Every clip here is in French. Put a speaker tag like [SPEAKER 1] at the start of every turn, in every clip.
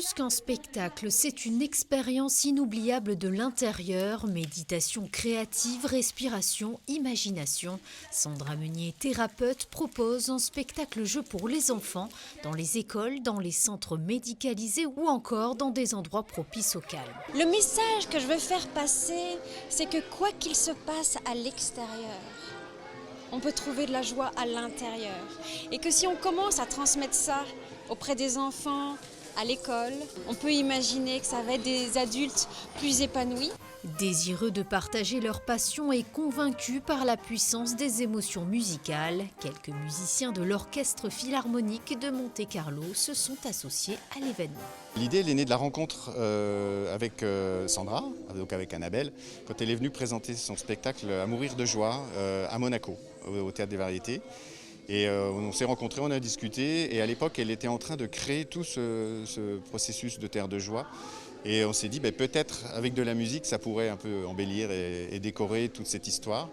[SPEAKER 1] Plus qu'un spectacle, c'est une expérience inoubliable de l'intérieur, méditation créative, respiration, imagination. Sandra Meunier, thérapeute, propose un spectacle-jeu pour les enfants dans les écoles, dans les centres médicalisés ou encore dans des endroits propices au calme.
[SPEAKER 2] Le message que je veux faire passer, c'est que quoi qu'il se passe à l'extérieur, on peut trouver de la joie à l'intérieur. Et que si on commence à transmettre ça auprès des enfants, à l'école, on peut imaginer que ça va être des adultes plus épanouis.
[SPEAKER 1] Désireux de partager leur passion et convaincus par la puissance des émotions musicales, quelques musiciens de l'Orchestre Philharmonique de Monte-Carlo se sont associés à l'événement.
[SPEAKER 3] L'idée elle est née de la rencontre avec Sandra, donc avec Annabelle, quand elle est venue présenter son spectacle À mourir de joie à Monaco, au Théâtre des Variétés. Et on s'est rencontrés, on a discuté, et à l'époque elle était en train de créer tout ce processus de Terre de joie. Et on s'est dit peut-être avec de la musique ça pourrait un peu embellir et décorer toute cette histoire.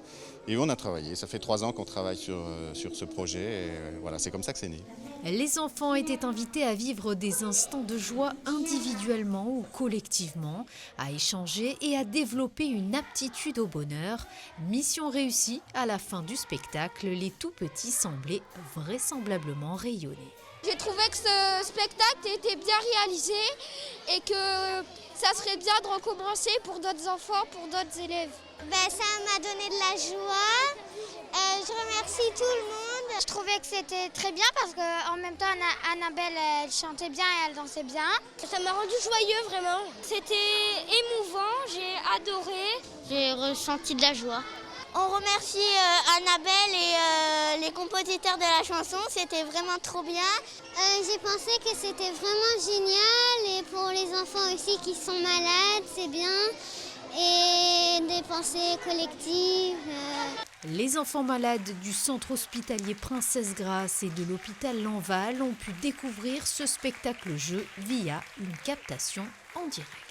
[SPEAKER 3] Et on a travaillé, ça fait 3 ans qu'on travaille sur ce projet, et voilà, c'est comme ça que c'est né.
[SPEAKER 1] Les enfants étaient invités à vivre des instants de joie individuellement ou collectivement, à échanger et à développer une aptitude au bonheur. Mission réussie, à la fin du spectacle, les tout-petits semblaient vraisemblablement rayonner.
[SPEAKER 4] J'ai trouvé que ce spectacle était bien réalisé et que ça serait bien de recommencer pour d'autres enfants, pour d'autres élèves.
[SPEAKER 5] Ça m'a donné de la joie. Je remercie tout le monde.
[SPEAKER 6] Je trouvais que c'était très bien parce qu'en même temps, Annabelle, elle chantait bien et elle dansait bien.
[SPEAKER 4] Ça m'a rendu joyeux vraiment. C'était émouvant, j'ai adoré.
[SPEAKER 6] J'ai ressenti de la joie.
[SPEAKER 5] On remercie Annabelle et les compositeurs de la chanson, c'était vraiment trop bien. J'ai pensé que c'était vraiment génial et pour les enfants aussi qui sont malades, c'est bien. Et des pensées collectives.
[SPEAKER 1] Les enfants malades du centre hospitalier Princesse Grasse et de l'hôpital Lanval ont pu découvrir ce spectacle-jeu via une captation en direct.